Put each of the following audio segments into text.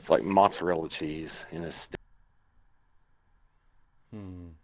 It's like mozzarella cheese in a stick. Hmm.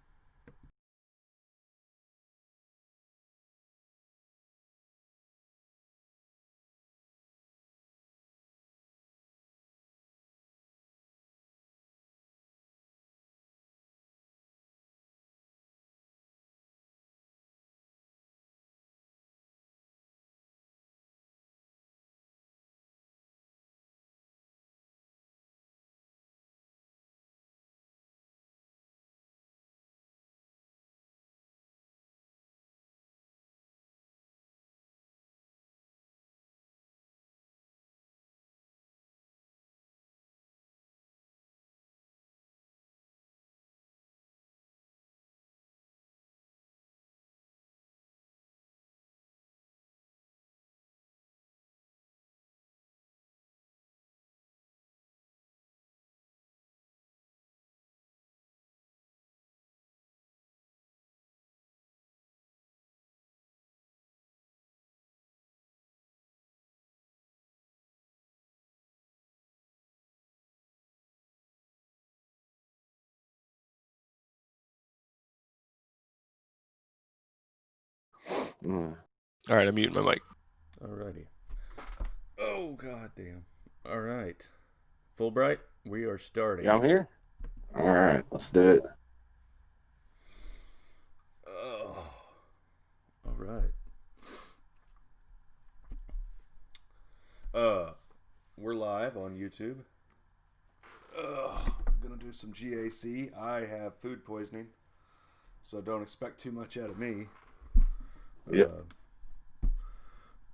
Mm. All right, I'm muting my mic. Alrighty. Oh god damn. All right. Fulbright, we are Yeah, starting. I'm here. All right, let's do it. Oh. All right. We're live on YouTube. Gonna do some GAC. I have food poisoning, so don't expect too much out of me. Yep.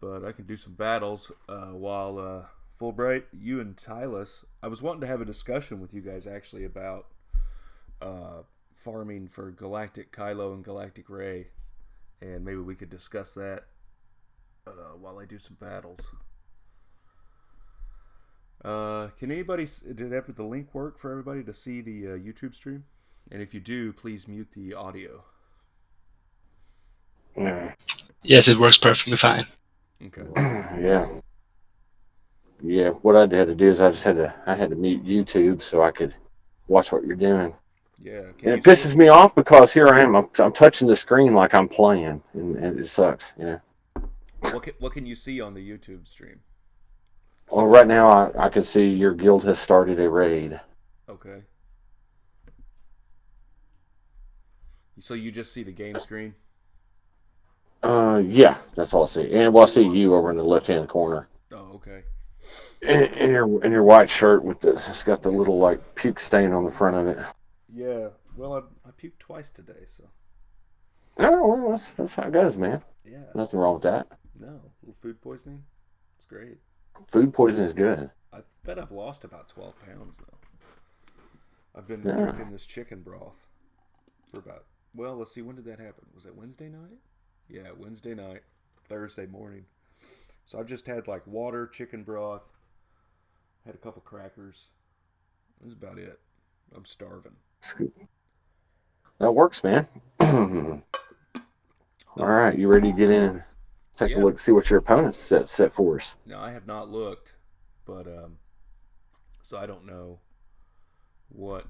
But I can do some battles while Fulbright, you and Tyler. I was wanting to have a discussion with you guys actually about farming for Galactic Kylo and Galactic Ray, and maybe we could discuss that while I do some battles. Can anybody did the link work for everybody to see the YouTube stream? And if you do, please mute the audio. Yeah. Yes, it works perfectly fine. Okay. Yeah. Awesome. Yeah. What I had to do is I had to mute YouTube so I could watch what you're doing. Yeah. Can And you it see? pisses me off because here I am. I'm touching the screen like I'm playing, and it sucks. You know. What can you see on the YouTube stream? Well, Somebody. right now I can see your guild has started a raid. Okay. So you just see the game screen? Yeah, that's all I see. And well, I see you over in the left hand corner. Oh, okay. In your white shirt with it's got the little like puke stain on the front of it. Yeah. Well, I puked twice today, so Oh well, that's how it goes, man. yeah. Nothing wrong with that. No, a little food poisoning. It's great. Food poisoning is good. I bet I've lost about 12 pounds though. I've been Yeah. drinking this chicken broth for about. Well, let's see. When did that happen? Was it Wednesday night? Yeah, Wednesday night, Thursday morning. So I've just had like water, chicken broth, had a couple crackers. That's about it. I'm starving. That works, man. All Uh, right, you ready to get in? Take a yeah. look, see what your opponent's set for us. No, I have not looked, but so I don't know what.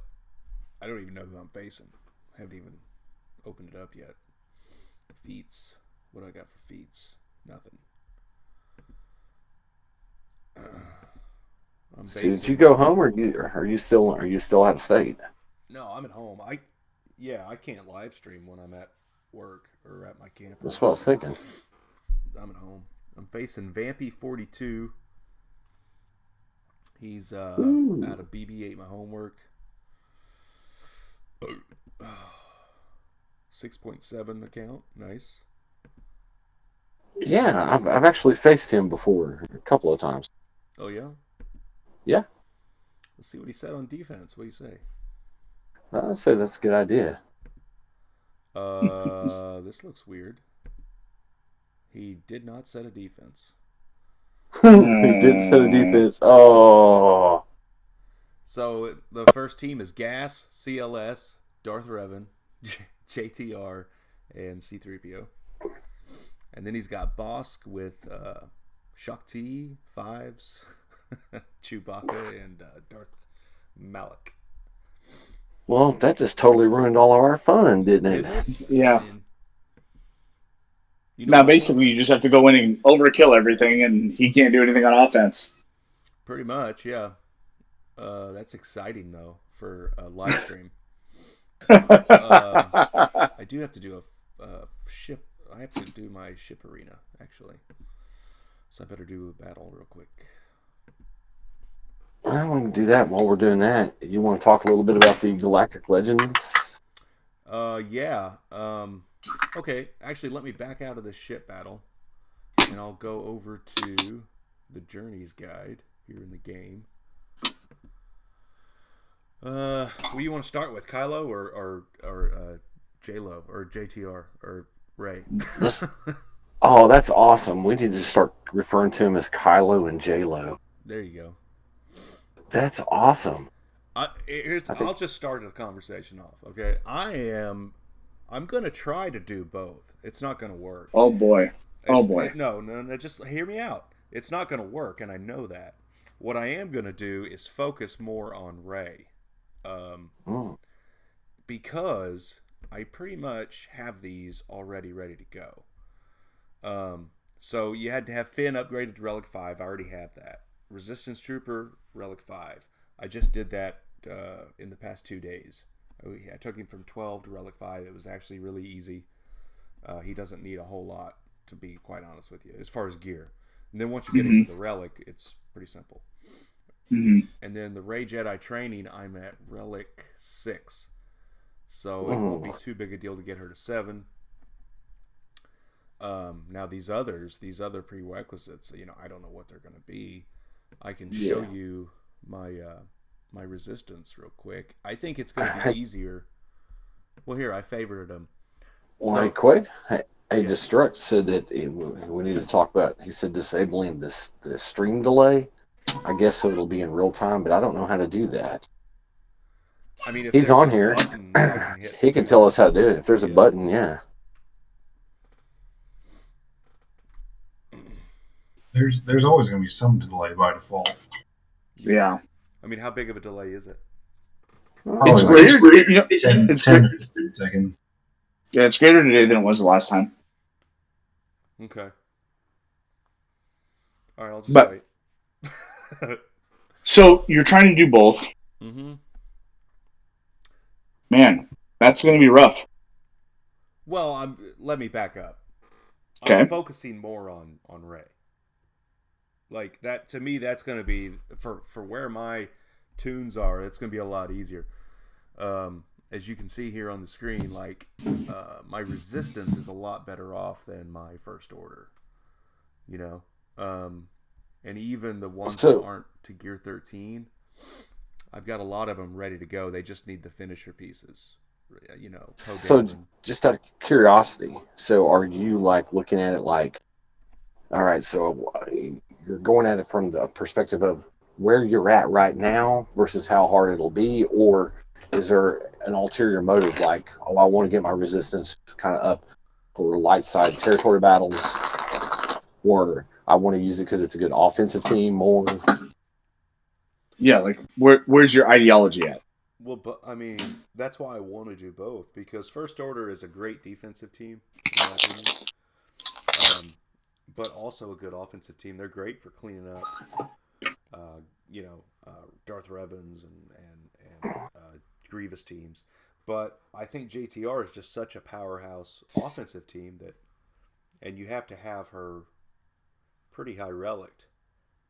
I don't even know who I'm facing. I haven't even opened it up yet. Feats. What do I got for feats? Nothing. I'm So did facing. you go home, or are you still out of state? No, I'm at home. I can't live stream when I'm at work or at my That's campus. what I So was thinking. I'm at home. I'm facing Vampy 42. He's Ooh. out of BB8 my homework. 6.7 account. Nice. Yeah, I've actually faced him before a couple of times. Oh yeah. Yeah, Let's see what he said on defense. What do you say? I'd say that's a good idea. This looks weird. He did not set a defense. He did set a defense. Oh, So the first team is Gas, CLS, Darth Revan, JTR, and C3PO. And then he's got Bosk with Shakti, Fives. Chewbacca and Darth Malik. Well, that just totally ruined all of our fun, didn't Didn't it? it? Yeah. I mean, you know Now, what? basically, you just have to go in and overkill everything, and he can't do anything on offense. Pretty much, yeah. That's exciting though for a live stream. I do have to do a ship. I have to do my ship arena actually, so I better do a battle real quick. Well, we can do that while we're doing that. You want to talk a little bit about the Galactic Legends? Yeah. Okay. Actually, let me back out of the ship battle, and I'll go over to the Journeys guide here in the game. What do you want to start with, Kylo or J-Lo or JTR or Ray? Oh, that's awesome. We need to start referring to him as Kylo and J-Lo. There you go. That's awesome. I'll just start the conversation off. Okay, I'm gonna try to do both. It's not gonna work. Oh boy. Boy. No. Just hear me out. It's not gonna work, and I know that. What I am gonna do is focus more on Ray, because I pretty much have these already ready to go. So you had to have Finn upgraded to Relic 5. I already have that. Resistance Trooper, Relic 5. I just did that in the past 2 days. I took him from 12 to Relic 5. It was actually really easy. He doesn't need a whole lot, to be quite honest with you, as far as gear. And then once you get into the Relic, it's pretty simple. Mm-hmm. And then the Rey Jedi training, I'm at Relic 6. So it won't be too big a deal to get her to 7. Now these other prerequisites, I don't know what they're going to be. I can show you my my resistance real quick. I think it's going to be easier. Well, here I favorited them. Well, hey, Quaid, Destruct said that we need to talk about. He said disabling the stream delay. I guess so it'll be in real time, but I don't know how to do that. I mean, if he's on here, he can tell us how to do it. If there's a button, yeah. There's always going to be some delay by default. Yeah. I mean, how big of a delay is it? It's greater. 10 to 15 seconds. Yeah, it's greater today than it was the last time. Okay. All right, I'll just wait. So you're trying to do both. Mm-hmm. Man, that's going to be rough. Well, let me back up. Okay. I'm focusing more on Ray. Like that, to me, that's going to be for where my tunes are. It's going to be a lot easier. As you can see here on the screen, like my resistance is a lot better off than my first order. And even the ones that aren't to gear 13, I've got a lot of them ready to go. They just need the finisher pieces. So just out of curiosity, so are you like looking at it like, all right, so you're going at it from the perspective of where you're at right now versus how hard it'll be, or is there an ulterior motive like, I want to get my resistance kind of up for light side territory battles, or I want to use it because it's a good offensive team more? Yeah, like where's your ideology at? Well, but I mean, that's why I want to do both, because First Order is a great defensive team, in my opinion, but also a good offensive team. They're great for cleaning up, Darth Revans and Grievous teams. But I think JTR is just such a powerhouse offensive team and you have to have her pretty high relict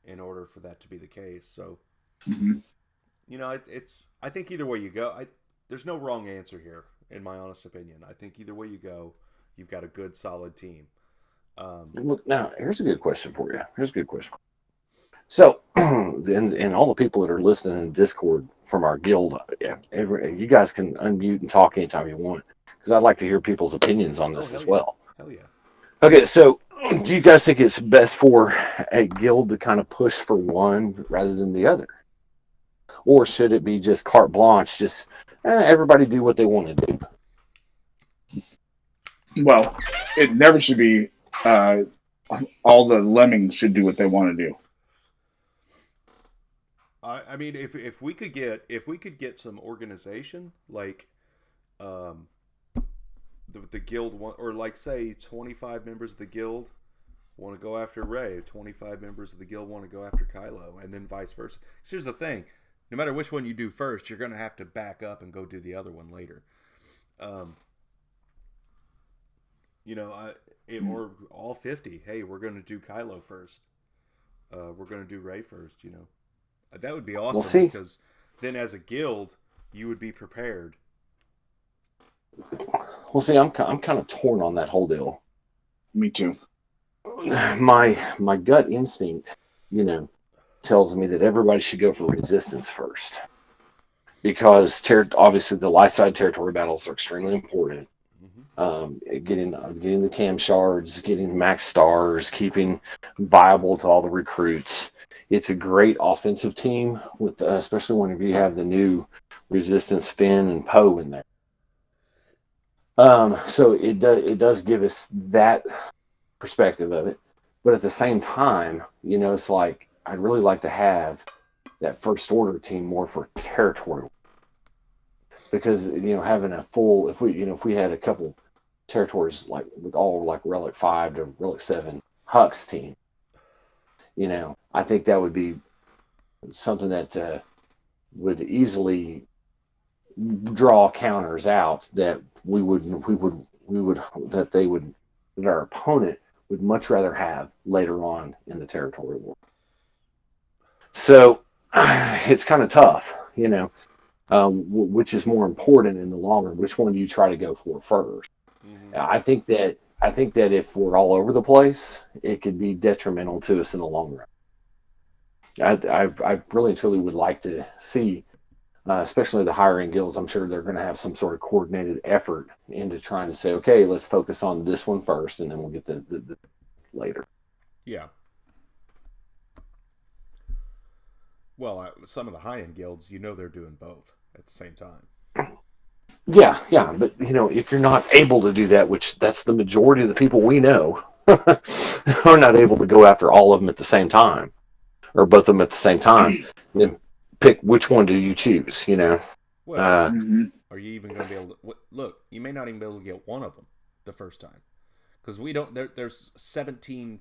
in order for that to be the case. So. Mm-hmm. I think either way you go, there's no wrong answer here, in my honest opinion. I think either way you go, you've got a good, solid team. Now, here's a good question for you. So, and all the people that are listening in Discord from our guild, you guys can unmute and talk anytime you want, because I'd like to hear people's opinions on this as well. Hell yeah. Okay, so do you guys think it's best for a guild to kind of push for one rather than the other? Or should it be just carte blanche, just everybody do what they want to do? Well, it never should be all the lemmings should do what they want to do. I mean, if we could get some organization like, the guild one, or like say 25 members of the guild want to go after Ray, 25 members of the guild want to go after Kylo, and then vice versa. So here's the thing: no matter which one you do first, you're going to have to back up and go do the other one later. Or all 50. Hey, we're going to do Kylo first. We're going to do Ray first. That would be awesome because then, as a guild, you would be prepared. Well, see, I'm kind of torn on that whole deal. Me too. My gut instinct, tells me that everybody should go for resistance first, because obviously the light side territory battles are extremely important. Getting the cam shards, getting max stars, keeping viable to all the recruits. It's a great offensive team with, especially when you have the new resistance Finn and Poe in there. So it does give us that perspective of it, but at the same time, it's like I'd really like to have that first order team more for territory, because having a full, if we had a couple territories like with all like Relic 5 to Relic 7 Hux team, I think that would be something that would easily draw counters out that that our opponent would much rather have later on in the territory war. So it's kind of tough, which is more important in the long run. Which one do you try to go for first? I think that if we're all over the place, it could be detrimental to us in the long run. I really and truly would like to see, especially the higher end guilds, I'm sure they're going to have some sort of coordinated effort into trying to say, okay, let's focus on this one first, and then we'll get the later. Yeah. Well, some of the high end guilds, they're doing both at the same time. Yeah, but if you're not able to do that, which that's the majority of the people we know, are not able to go after all of them at the same time, or both of them at the same time, then pick which one do you choose, Well, are you even going to be able to look? You may not even be able to get one of them the first time, because we don't. There's 15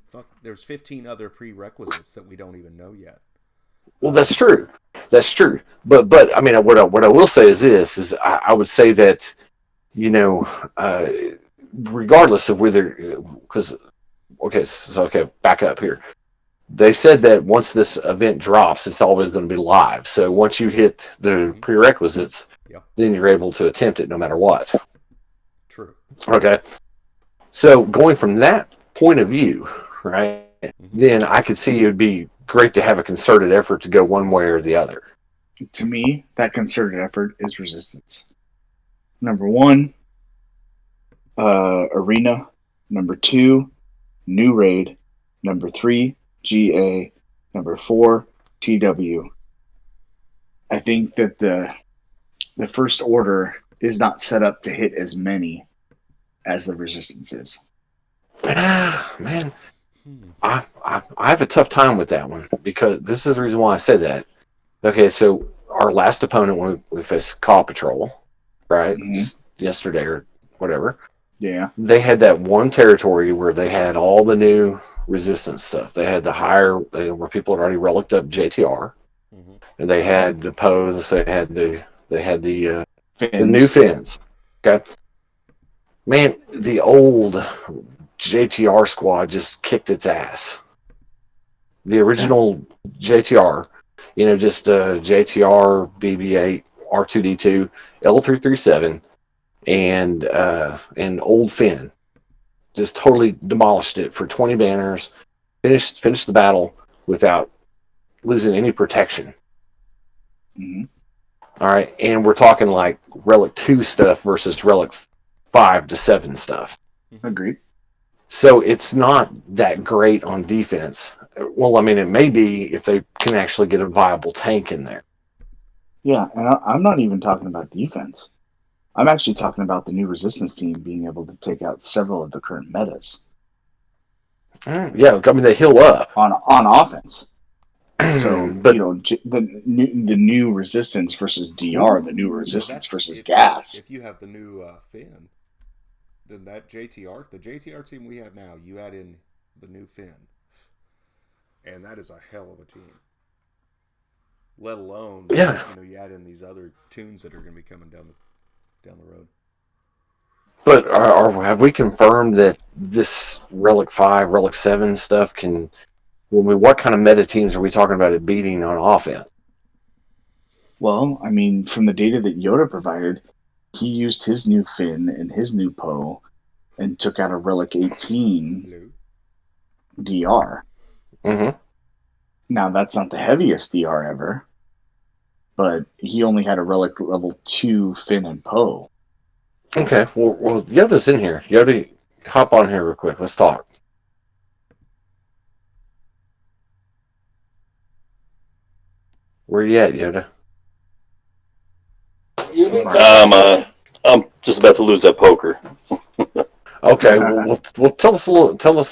other prerequisites that we don't even know yet. Well, that's true. But I mean, what I will say is this: is I would say that, regardless of whether, back up here. They said that once this event drops, it's always going to be live. So once you hit the prerequisites, then you're able to attempt it no matter what. True. Okay. So going from that point of view, right, then I could see it would be great to have a concerted effort to go one way or the other. To me, that concerted effort is resistance. Number 1, arena. Number 2, new raid. Number 3, GA. Number 4, TW. I think that the first order is not set up to hit as many as the resistance is. Man, I have a tough time with that one, because this is the reason why I said that. Okay, so our last opponent when we faced Caw Patrol, right, just yesterday or whatever. Yeah. They had that one territory where they had all the new resistance stuff. They had the higher, where people had already relicked up JTR, and they had the pose. They had the new fins. Okay, man, the old JTR squad just kicked its ass. The original JTR, just JTR, BB-8, R2D2, L337, and old Finn, just totally demolished it for 20 banners. Finished the battle without losing any protection. All right, and we're talking like Relic 2 stuff versus Relic 5 to 7 stuff. Agreed. So it's not that great on defense. Well, I mean, it may be if they can actually get a viable tank in there. Yeah, and I'm not even talking about defense. I'm actually talking about the new resistance team being able to take out several of the current metas. Yeah, I mean, they heal up. On offense. So But the new resistance versus DR, the new resistance versus gas. If you have the new Finn, then that the JTR team we have now, you add in the new Finn, and that is a hell of a team. Let alone, yeah, you add in these other tunes that are going to be coming down the road. but have we confirmed that this Relic 5, Relic 7 stuff can? What kind of meta teams are we talking about it beating on offense? Well, I mean, from the data that Yoda provided, he used his new Finn and his new Poe and took out a Relic 18 Hello? DR. Mm-hmm. Now, that's not the heaviest DR ever, but he only had a Relic level 2 Finn and Poe. Okay, well, Yoda's in here. Yoda, hop on here real quick. Let's talk. Where you at, Yoda? I'm just about to lose that poker. Okay, well, tell us a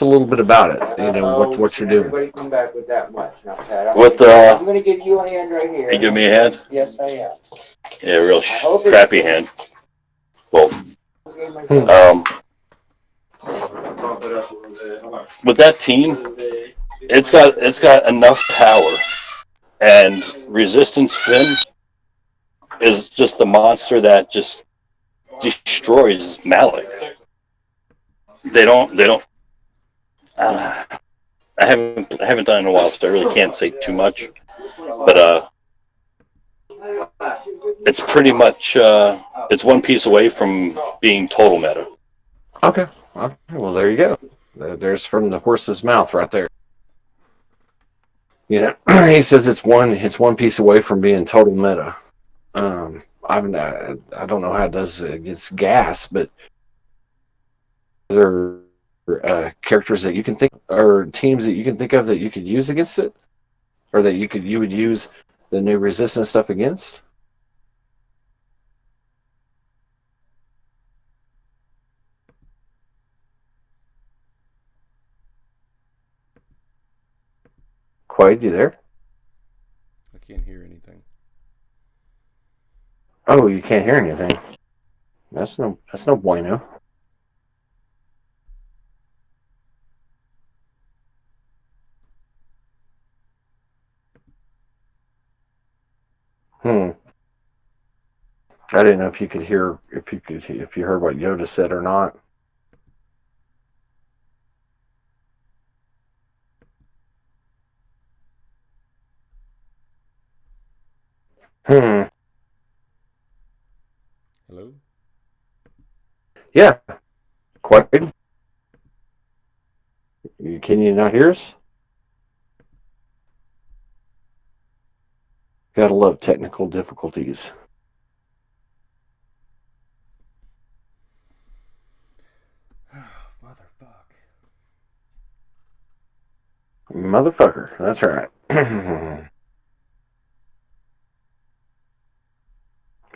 little bit about it. You know what you're doing. Everybody come back with that much. Now, Pat, With I'm going to give you a hand right here. you give me a hand? Yes, I am. Yeah, real crappy hand. Well, Hmm. with that team, it's got enough power, and Resistance Finn is just the monster that just destroys Malik. They don't. I haven't done it in a while, so I really can't say too much. But it's pretty much it's one piece away from being total meta. Okay. Well, there you go. There's from the horse's mouth right there. You know, he says it's one piece away from being total meta. I don't know how it does against gas, but there are characters that you can think or teams that you can think of that you could use against it, or that you would use the new resistance stuff against. Quaid, you there? I can't hear anything. Oh, you can't hear anything. That's no bueno. Hmm. I didn't know if you could hear if you heard what Yoda said or not. Hmm. Hello? Yeah. Quaid, can you not hear us? Gotta love technical difficulties. Motherfuck. Motherfucker. That's right.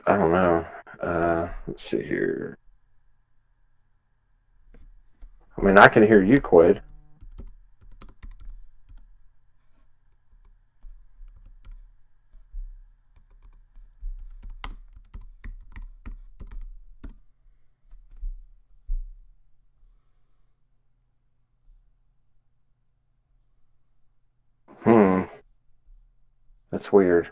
I don't know. Let's see here. I mean, I can hear you, Quaid. Hmm. That's weird.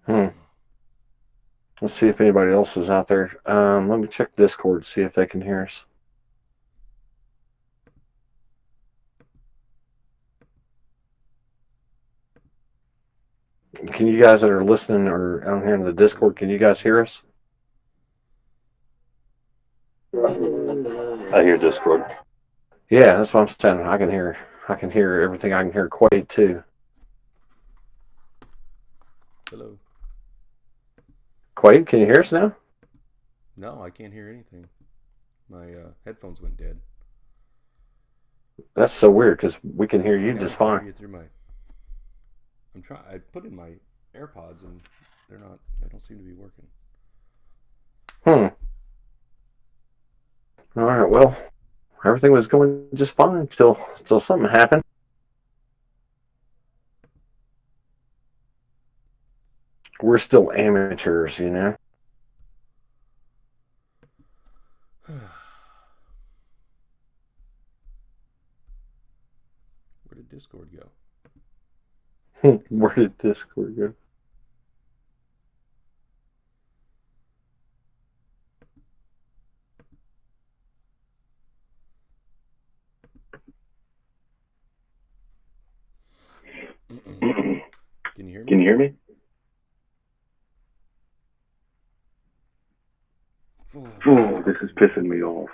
Hmm. Let's see if anybody else is out there. Let me check Discord, see if they can hear us. Can you guys that are listening or out here in the Discord, can you guys hear us? I hear Discord. Yeah, that's what I'm saying. I can hear everything. I can hear Quaid too. Hello? Quaid, can you hear us now? No, I can't hear anything. My headphones went dead. That's so weird because we can hear you Yeah, just I can hear fine. you through my. I'm trying. I put in my AirPods and they're not. They don't seem to be working. Hmm. All right. Well, everything was going just fine till something happened. We're still amateurs, you know. Where did Discord go? Where did Discord go? Can you hear me? Can you hear me? Oh, this is pissing me off.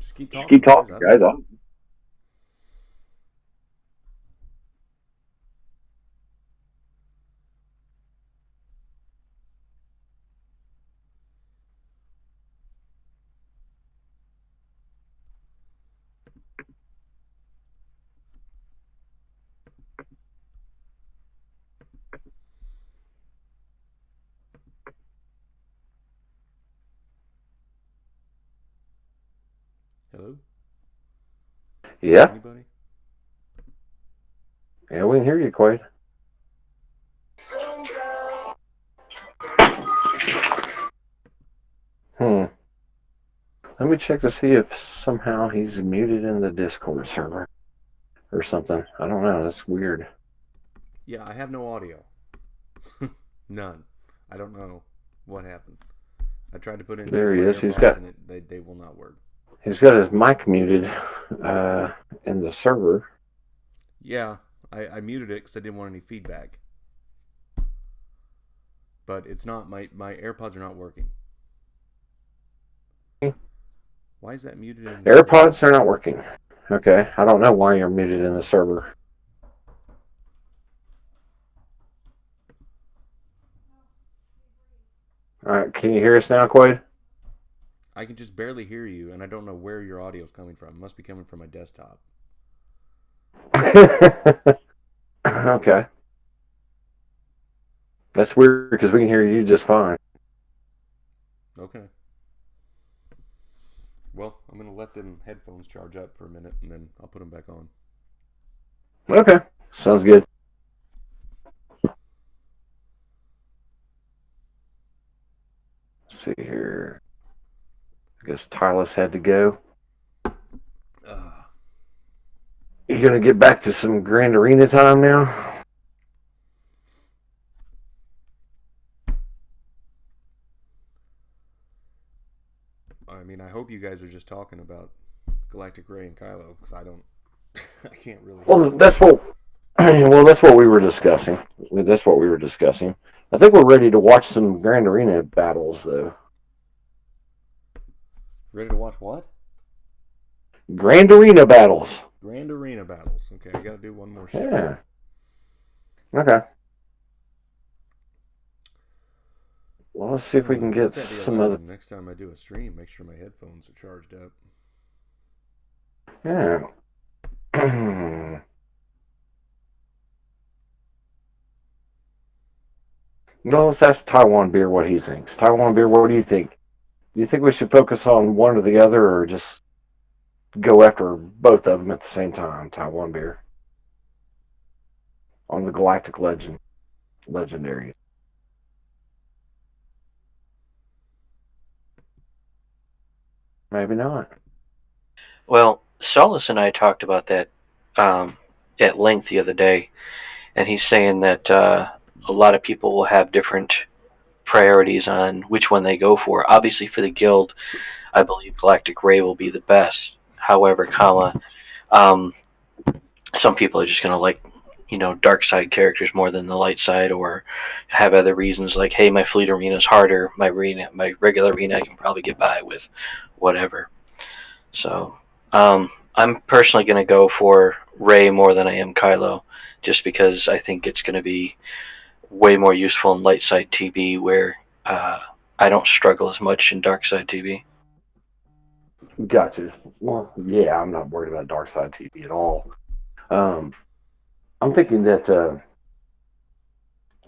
Just keep Just talking, keep guys. talking, I don't guys. know. Hello? Yeah? Anybody? Yeah, we can hear you, Quaid. Hmm. Let me check to see if somehow he's muted in the Discord server or something. I don't know. That's weird. Yeah, I have no audio. None. I don't know what happened. I tried to put in There using he my is. AirPods and they will not work. He's got his mic muted in the server. Yeah, I muted it because I didn't want any feedback. But it's not, my AirPods are not working. Why is that muted in the server? AirPods are not working. Okay, I don't know why you're muted in the server. All right, can you hear us now, Quaid? I can just barely hear you, and I don't know where your audio is coming from. It must be coming from my desktop. Okay. That's weird because we can hear you just fine. Okay. Well, I'm going to let them headphones charge up for a minute, and then I'll put them back on. Okay, sounds good. Let's see here. I guess Tyler's had to go. You gonna get back to some Grand Arena time now? I mean, I hope you guys are just talking about Galactic Ray and Kylo, because I don't... I can't really... Well, that's what we were discussing. That's what we were discussing. I think we're ready to watch some Grand Arena battles, though. Ready to watch what? Grand Arena battles. Grand Arena battles. Okay, I got to do one more ship. Yeah. Okay. Well, let's see if we can get Let that be a some other. lesson. Next time I do a stream, make sure my headphones are charged up. Yeah. No, let's ask Taiwan Beer what he thinks. Taiwan Beer, what do you think? Do you think we should focus on one or the other, or just go after both of them at the same time? Taiwan Beer on the Galactic Legendary. Maybe not. Well, Solus and I talked about that at length the other day, and he's saying that a lot of people will have different priorities on which one they go for. Obviously, for the guild, I believe Galactic Ray will be the best. However, um, some people are just going to like, dark side characters more than the light side, or have other reasons like, hey, my fleet arena is harder. My regular arena, I can probably get by with whatever. So I'm personally going to go for Rey more than I am Kylo, just because I think it's going to be way more useful in light side TV, where I don't struggle as much in dark side TV. Gotcha. Well, yeah, I'm not worried about dark side TV at all. Um, I'm thinking that,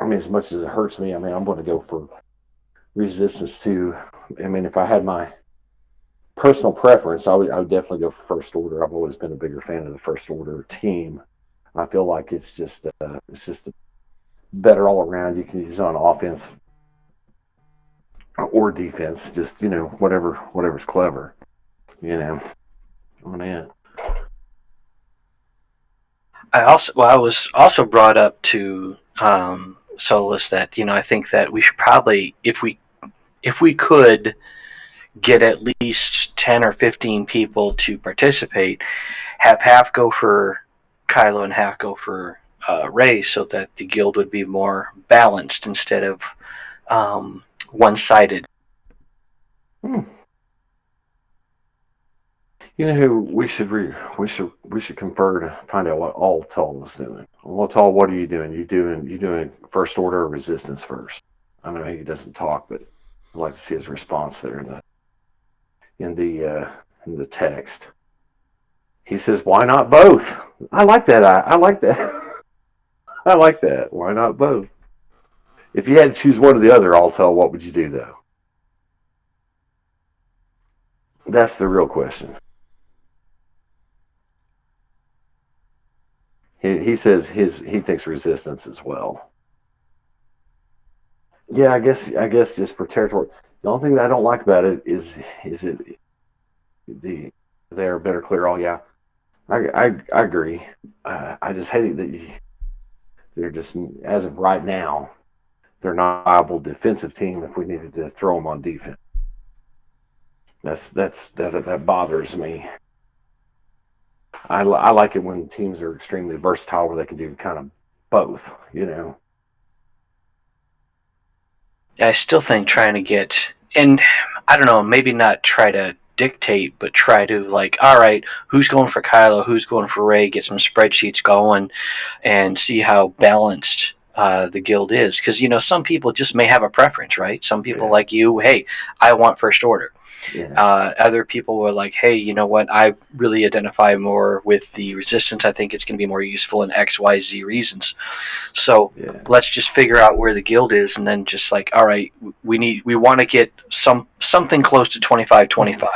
I mean, as much as it hurts me, I mean, I'm going to go for Resistance too. I mean, if I had my personal preference, I would definitely go for First Order. I've always been a bigger fan of the First Order team. I feel like it's just better all around. You can use it on offense or defense, just whatever's clever. Oh man. I was also brought up to Solus that I think that we should probably, if we could get at least 10 or 15 people to participate, have half go for Kylo and half go for Rey, so that the guild would be more balanced instead of one-sided. You know who we should confer to find out what Altal is doing. Altal, what are you doing? You doing First Order or Resistance first? I know he doesn't talk, but I'd like to see his response there in the text. He says, "Why not both?" I like that. I like that. I like that. Why not both? If you had to choose one or the other, Altal, what would you do though? That's the real question. He says he thinks Resistance as well. Yeah, I guess just for territory. The only thing that I don't like about it is they're better clear all. Yeah, I agree. I just hate it that they're just, as of right now, they're not a viable defensive team. If we needed to throw them on defense, that bothers me. I like it when teams are extremely versatile, where they can do kind of both. I still think trying to get, and I don't know, maybe not try to dictate, but try to, like, all right, who's going for Kylo, who's going for Rey, get some spreadsheets going, and see how balanced the guild is. Because some people just may have a preference, right? Some people like you, hey, I want First Order. Yeah. Other people were like, hey, you know what, I really identify more with the Resistance. I think it's going to be more useful in X, Y, Z reasons. So let's just figure out where the guild is, and then just like, all right, we want to get something close to 25-25.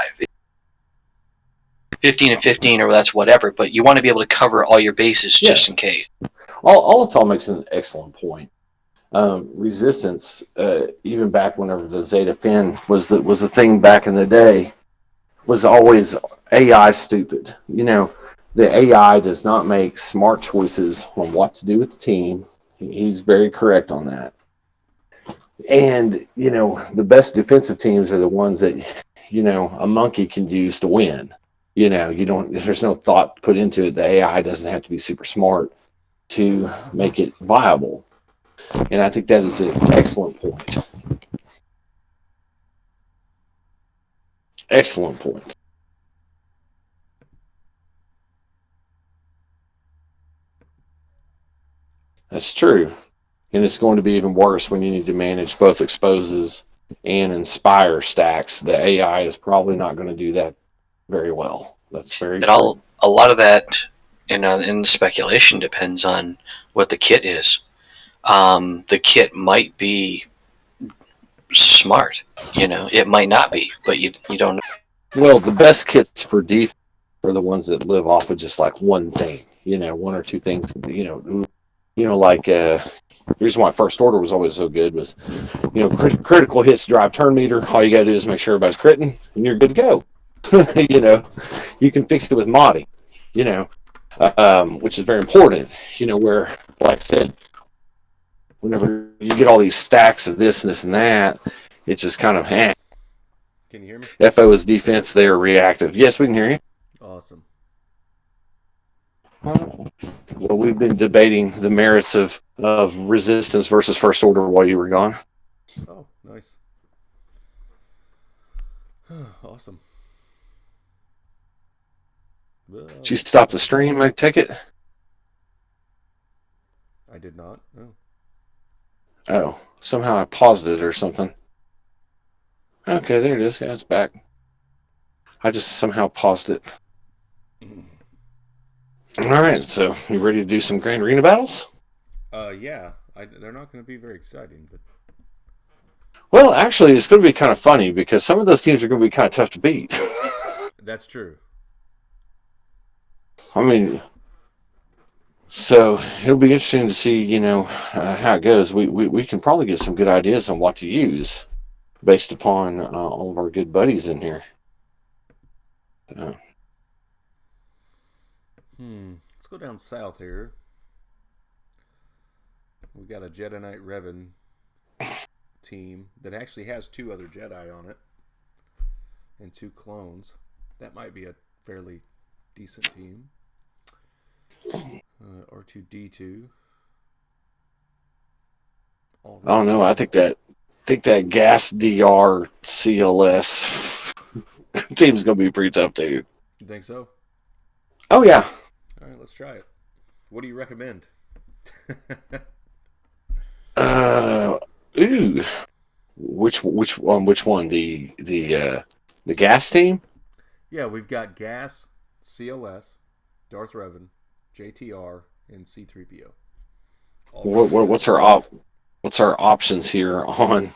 15 and 15, or that's whatever, but you want to be able to cover all your bases just in case. All makes an excellent point. Resistance, even back whenever the Zeta Fin was the thing back in the day, was always AI stupid. The AI does not make smart choices on what to do with the team. He's very correct on that. And the best defensive teams are the ones that a monkey can use to win. There's no thought put into it. The AI doesn't have to be super smart to make it viable. And I think that is an excellent point. Excellent point. That's true. And it's going to be even worse when you need to manage both exposes and inspire stacks. The AI is probably not going to do that very well. That's very true. A lot of that in the speculation depends on what the kit is. The kit might be smart, it might not be, but you don't know. Well, the best kits for defense are the ones that live off of just like one thing, one or two things, like the reason why First Order was always so good was, critical hits drive turn meter. All you got to do is make sure everybody's critting, and you're good to go. You can fix it with modding, which is very important. Where, like I said, whenever you get all these stacks of this and this and that, it's just kind of, Can you hear me? FO is defense, they are reactive. Yes, we can hear you. Awesome. Well, we've been debating the merits of Resistance versus First Order while you were gone. Oh, nice. Awesome. Did you stop the stream, I take it? I did not. No. Oh, somehow I paused it or something. Okay, there it is. Yeah, it's back. I just somehow paused it. All right, so you ready to do some Grand Arena battles? Yeah. They're not going to be very exciting, but Well, actually, it's going to be kind of funny because some of those teams are going to be kind of tough to beat. that's true. I mean, so it'll be interesting to see, how it goes. We can probably get some good ideas on what to use based upon all of our good buddies in here. Let's go down south here. We got a Jedi Knight Revan team that actually has 2 other Jedi on it and 2 clones. That might be a fairly decent team. R2D2. I don't know. I think that Gas DR CLS team's going to be pretty tough too. You think so? Oh yeah. All right, let's try it. What do you recommend? Ooh. Which one? The Gas team? Yeah, we've got Gas, CLS, Darth Revan, JTR, and C3PO. What's our options here on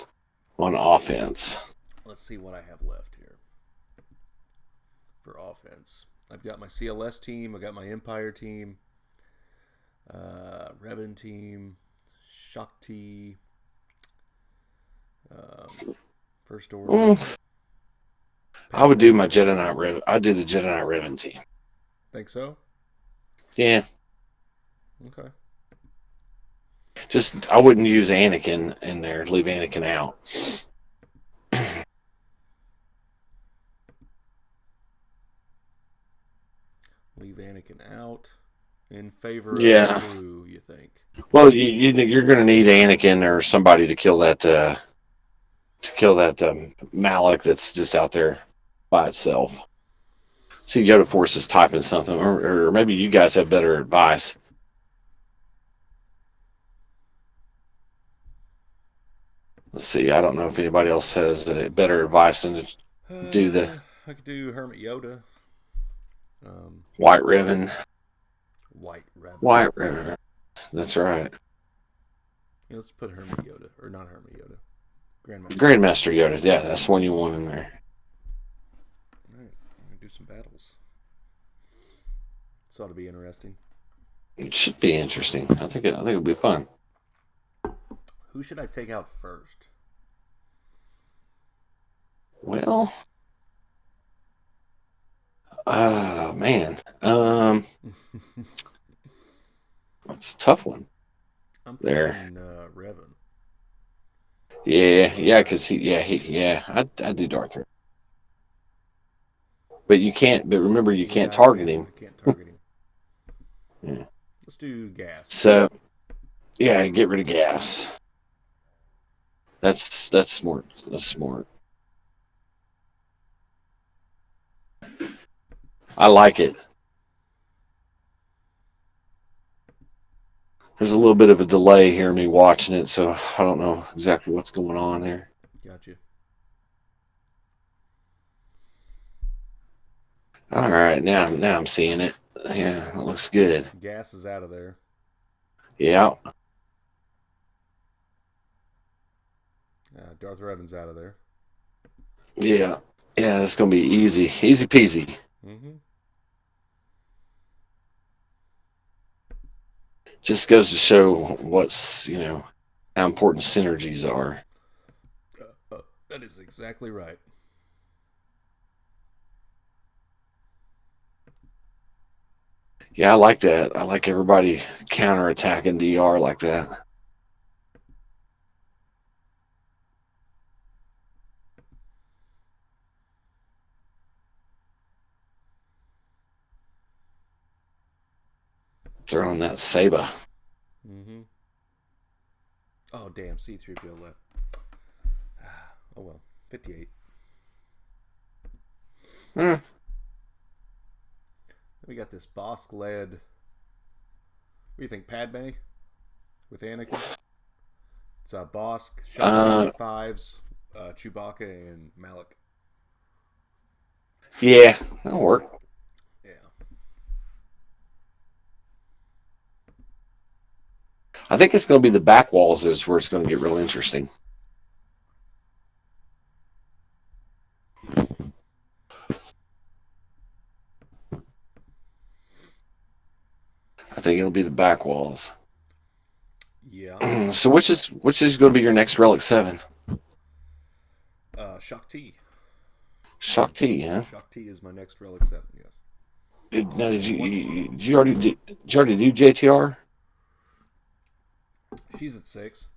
offense? Let's see what I have left here for offense. I've got my CLS team. I got my Empire team, Revan team, Shakti, First Order. I would do my Jedi Knight Revan. I'd do the Jedi Knight Revan team. Think so? Yeah. Okay. Just I wouldn't use Anakin in there. Leave Anakin out. Leave Anakin out in favor of who, you think? Well, you're going to need Anakin or somebody to kill that Malak that's just out there by itself. See, Yoda Force is typing something, or maybe you guys have better advice. Let's see. I don't know if anybody else has better advice than to do the. I could do Hermit Yoda. White Revan. White Revan. White Revan. That's right. Yeah, let's put Hermit Yoda, or not Hermit Yoda. Grandmaster Yoda. Yeah, that's the one you want in there. All right, I'm gonna do some battles. This ought to be interesting. It should be interesting. I think it'll be fun. Who should I take out first? Well, man, that's a tough one. I'm thinking Revan. Yeah, because I'd do Darth Vader. But you can't. But remember, you can't target him. I can't target him. Yeah. Let's do Gas. So, yeah, get rid of Gas. That's smart. That's smart. I like it. There's a little bit of a delay here, me watching it, so I don't know exactly what's going on here. Gotcha. All right, now I'm seeing it. Yeah, it looks good. Gas is out of there. Yeah. Darth Revan's out of there. Yeah, it's gonna be easy peasy. Mm-hmm. Just goes to show what's how important synergies are. That is exactly right. Yeah, I like that. I like everybody counterattacking DR like that. Throwing that Saba. Mm-hmm. Oh, damn. C3PO left. Oh, well. 58. We got this Bosk-led. What do you think, Padme with Anakin? It's Bosk, Shakti, Fives, Chewbacca, and Malik. Yeah, that'll work. Yeah. I think it's going to be the back walls is where it's going to get real interesting. I think it'll be the back walls. Yeah. So which is going to be your next Relic 7? Shakti. Shakti, huh? Shakti is my next Relic 7, yes. Now, did you already do JTR? She's at 6.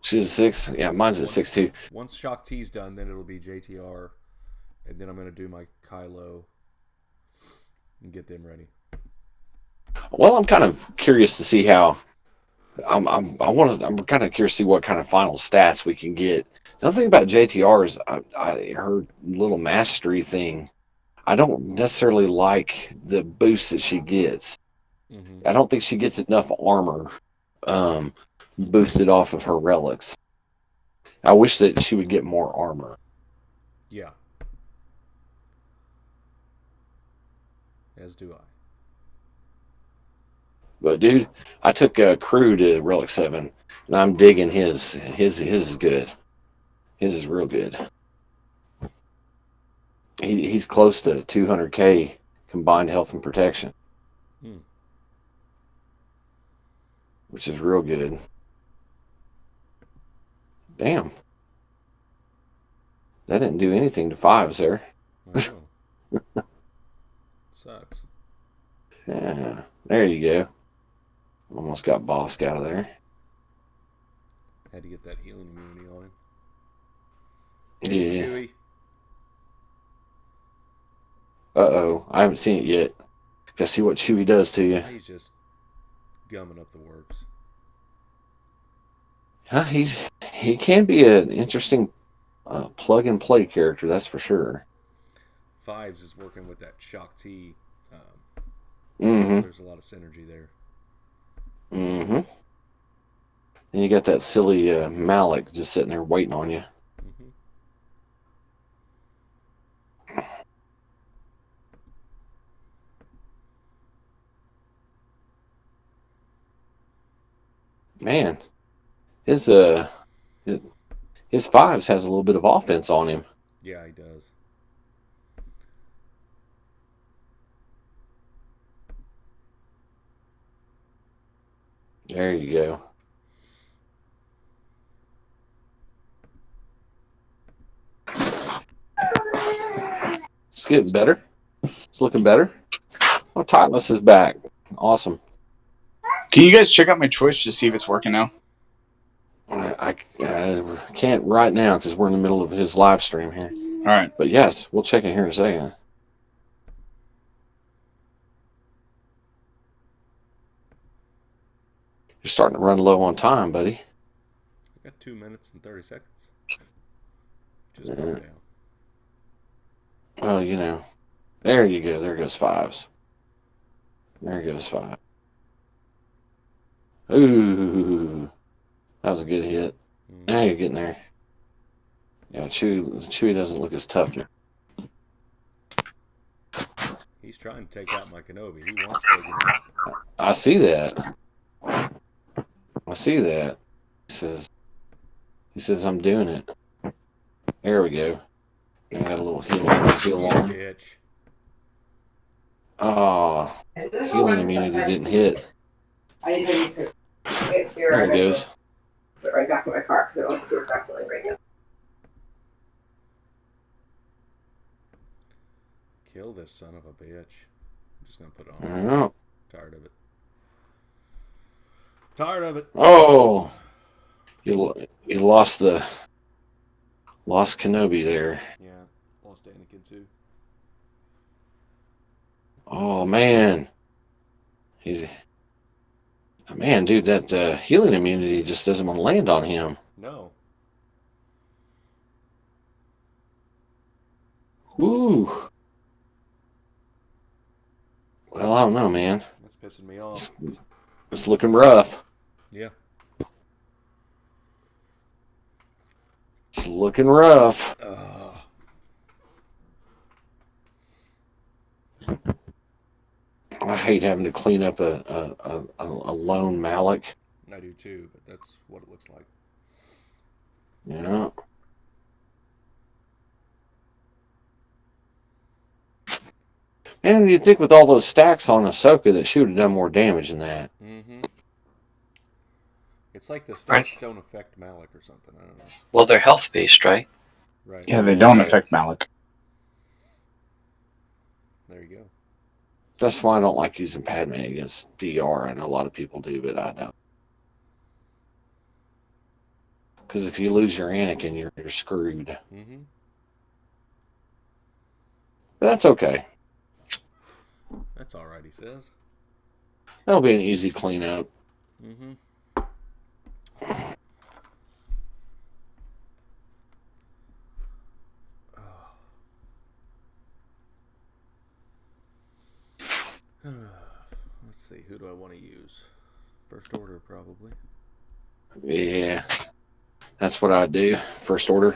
She's at 6. Yeah, mine's at 6 too. Once Shakti's done, then it'll be JTR, and then I'm gonna do my Kylo and get them ready. Well, I'm kind of curious to see how. I'm kind of curious to see what kind of final stats we can get. The other thing about JTR is her little mastery thing. I don't necessarily like the boost that she gets. Mm-hmm. I don't think she gets enough armor boosted off of her relics. I wish that she would get more armor. Yeah. As do I. But dude, I took a crew to Relic 7, and I'm digging his. His is good. His is real good. He's close to 200k combined health and protection, which is real good. Damn, that didn't do anything to Fives there. I know. Sucks. Yeah, there you go. Almost got Bosk out of there. Had to get that healing immunity on him. Yeah. Chewie. Uh-oh, I haven't seen it yet. Gotta see what Chewie does to you. He's just gumming up the works. He can be an interesting plug and play character, that's for sure. Fives is working with that Shakti. Mm-hmm. There's a lot of synergy there. Mm-hmm. And you got that silly Malik just sitting there waiting on you. Mm-hmm. Man, his Fives has a little bit of offense on him. Yeah, he does. There you go. It's getting better. It's looking better. Oh, Timeless is back. Awesome. Can you guys check out my Twitch to see if it's working now? I can't right now because we're in the middle of his live stream here. All right. But yes, we'll check it here in a second. You're starting to run low on time, buddy. I got 2 minutes and 30 seconds. Just calm down. Well, you know. There you go. There goes Fives. There goes Five. Ooh. That was a good hit. Now you're getting there. Yeah, Chewie doesn't look as tough now. He's trying to take out my Kenobi. He wants to take him out. I see that. I see that. He says I'm doing it. There we go. I got a little heal on. Bitch. Oh, healing immunity didn't hit. I need to get here. There it goes. Put it right back in my car because I don't feel exactly right now. Kill this son of a bitch. I'm just gonna put it I on. know. Tired of it. Tired of it. Oh, you lost Kenobi there. Yeah, lost Anakin too. Oh man, dude, that healing immunity just doesn't want to land on him. No. Woo. Well, I don't know, man. That's pissing me off. It's looking rough. Yeah. It's looking rough. I hate having to clean up a lone Malik. I do too, but that's what it looks like. Yeah. And you'd think with all those stacks on Ahsoka that she would have done more damage than that. Mm-hmm. It's like the stats don't affect Malik or something. I don't know. Well, they're health based, right? Right. Yeah, they don't affect Malik. There you go. That's why I don't like using Padme against DR. I know a lot of people do, but I don't. Because if you lose your Anakin, you're screwed. Mm-hmm. But that's okay. That's all right, he says. That'll be an easy cleanup. Mm-hmm. Let's see, who do I want to use? First Order, probably. Yeah. That's what I do. First Order.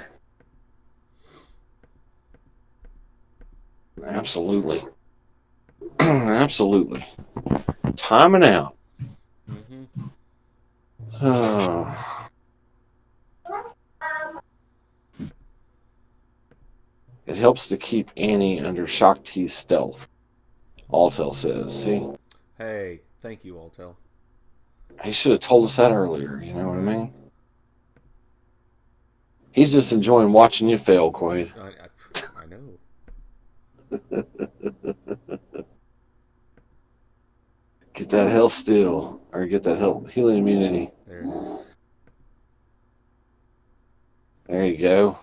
Absolutely. Absolutely. Timing out. Mm-hmm. It helps to keep Annie under Shock T's stealth. Altel says. See? Hey, thank you, Altel. He should have told us that earlier, you know what I mean? He's just enjoying watching you fail, Quaid. I know. Get that health still, or get that healing immunity. There it is. There you go.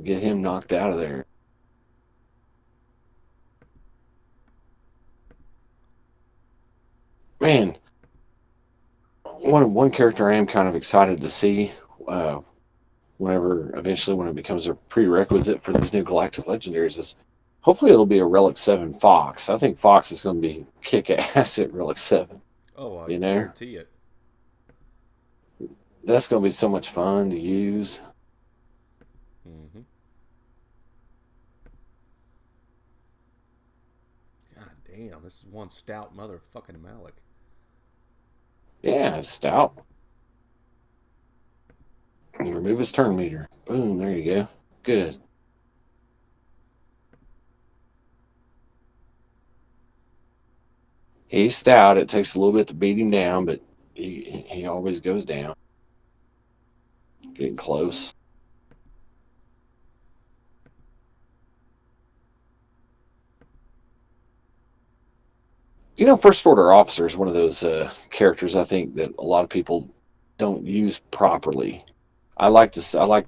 Get him knocked out of there. Man, one character I am kind of excited to see when it becomes a prerequisite for these new Galactic Legendaries is hopefully it'll be a Relic 7 Fox. I think Fox is going to be kick-ass at Relic 7. Oh, I you know? guarantee it. That's going to be so much fun to use. Mm-hmm. God damn, this is one stout motherfucking Malik. Yeah, it's stout. And remove his turn meter. Boom, there you go. Good. He's stout. It takes a little bit to beat him down, but he always goes down. Getting close. You know, First Order Officer is one of those characters I think that a lot of people don't use properly. I like how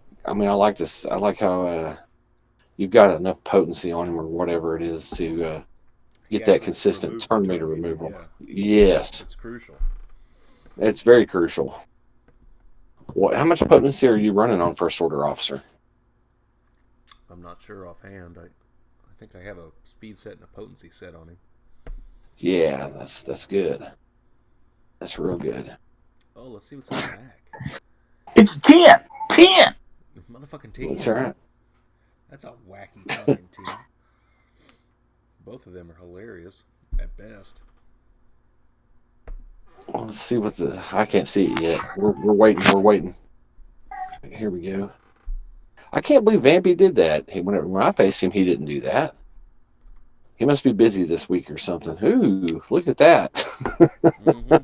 you've got enough potency on him or whatever it is to get that consistent turn meter removal. Yeah. Yes. It's crucial. It's very crucial. How much potency are you running on First Order Officer? I'm not sure offhand. I think I have a speed set and a potency set on him. Yeah, that's good. That's real good. Oh, let's see what's in the back. It's 10! 10! Motherfucking team. That's all right. That's a wacky fucking team. Both of them are hilarious at best. Well, let's see I can't see it yet. We're waiting. Here we go. I can't believe Vampy did that. When I faced him, he didn't do that. He must be busy this week or something. Ooh, look at that. Mm-hmm.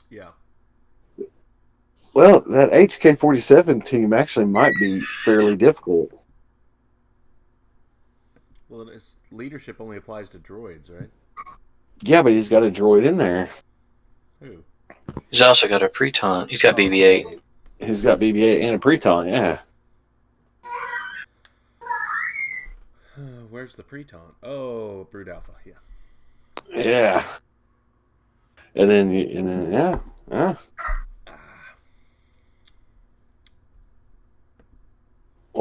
Yeah. Well, that HK-47 team actually might be fairly difficult. Well, its leadership only applies to droids, right? Yeah, but he's got a droid in there. Who? He's also got a Preton. He's got BB-8. He's got BB-8 and a Preton, yeah. Where's the Preton? Oh, Brood Alpha, yeah. Yeah. And then yeah.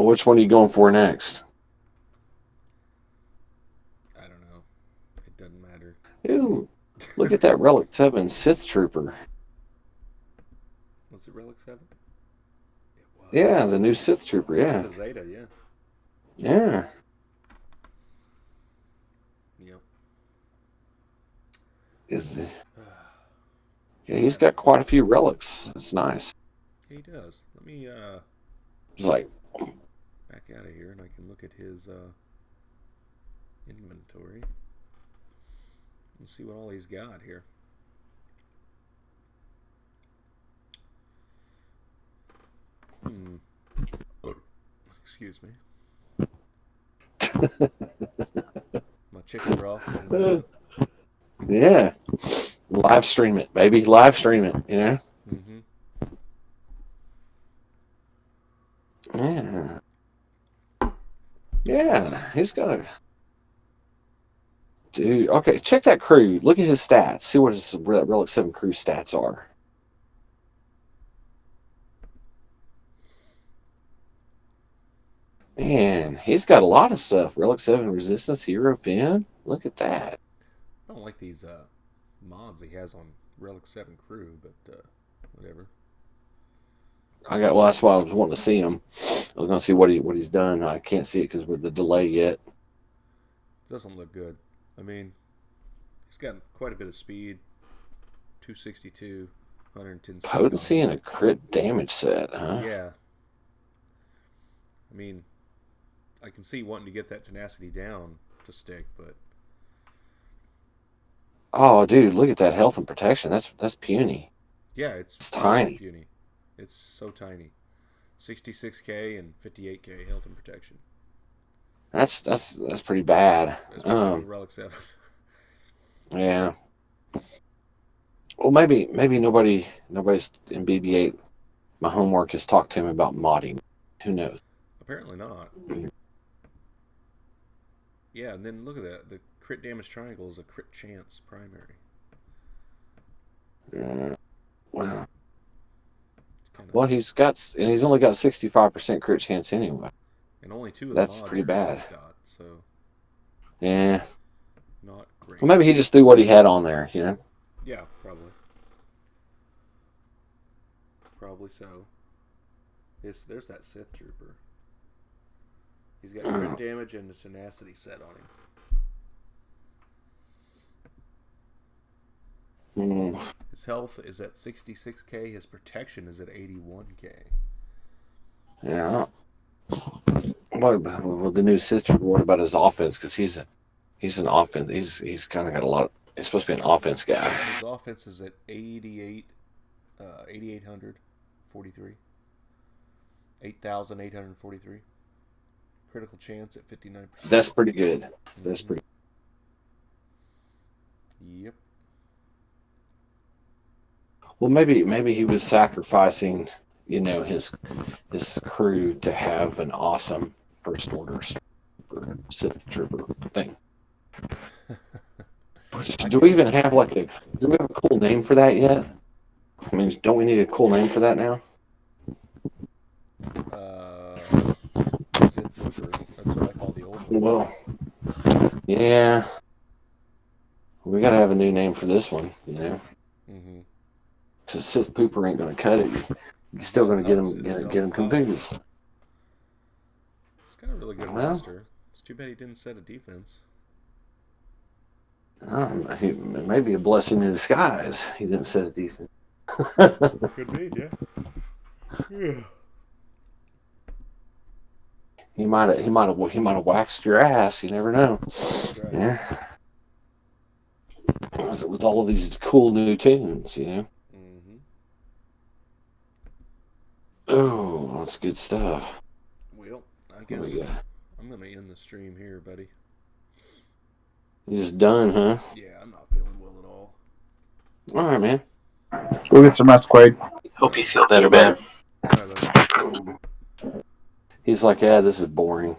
Well, which one are you going for next? I don't know. It doesn't matter. Ooh, look at that Relic 7 Sith Trooper. Was it Relic 7? It was. Yeah, the new Sith Trooper, yeah. The Zeta, yeah. Yeah. Yep. Yeah, he's got quite a few relics. That's nice. He does. Let me It's like, back out of here and I can look at his inventory and see what all he's got here. Excuse me. My chicken broth. yeah. Live stream it, baby. Live stream it, you know? Yeah. Yeah, he's got a... Dude, okay, check that crew. Look at his stats. See what his Relic 7 crew stats are. Man, he's got a lot of stuff. Relic 7 Resistance, Hero Pin. Look at that. I don't like these mods he has on Relic 7 crew, but whatever. Well, that's why I was wanting to see him. I was going to see what he's done. I can't see it because with the delay yet. Doesn't look good. I mean, he's got quite a bit of speed. 262, 110 speed. Potency and a crit damage set, huh? Yeah. I mean, I can see wanting to get that tenacity down to stick, but... Oh, dude, look at that health and protection. That's puny. Yeah, it's tiny. Puny. It's so tiny. 66k and 58k health and protection. That's pretty bad. Especially with Relic 7. Yeah. Well, maybe nobody's in BB-8. My homework has talked to him about modding. Who knows? Apparently not. Yeah, and then look at that. The crit damage triangle is a crit chance primary. Wow. Well, he's only got 65% crit chance anyway. And only 2 of the That's mods pretty are bad. 6 dot, so Yeah. not great. Well, maybe he just threw what he had on there, you know? Yeah, probably. Probably so. There's that Sith Trooper. He's got crit damage and a tenacity set on him. His health is at 66k. His protection is at 81k. Yeah. What about the new Sith Trooper? What about his offense? Because he's an offense. He's kind of got a lot. He's supposed to be an offense guy. His offense is at 8,843. 8,843. Critical chance at 59%. That's pretty good. That's pretty. Yep. Well, maybe he was sacrificing, his crew to have an awesome First Order Sith Trooper thing. Do we have a cool name for that yet? I mean, don't we need a cool name for that now? Sith Trooper. That's what I call the old one. Well, yeah. We gotta have a new name for this one, Because Sith Pooper ain't gonna cut it. You're still gonna get him confused. He's got a really good roster. It's too bad he didn't set a defense. He may be a blessing in disguise. He didn't set a defense. Could be, yeah. He might have waxed your ass. You never know. Right. Yeah. With all of these cool new tunes, Oh, that's good stuff. Well, I guess I'm gonna end the stream here, buddy. You just done, huh? Yeah, I'm not feeling well at all. All right, man. Go get some rest, Quaid. Hope you feel better, man. He's like, yeah, this is boring.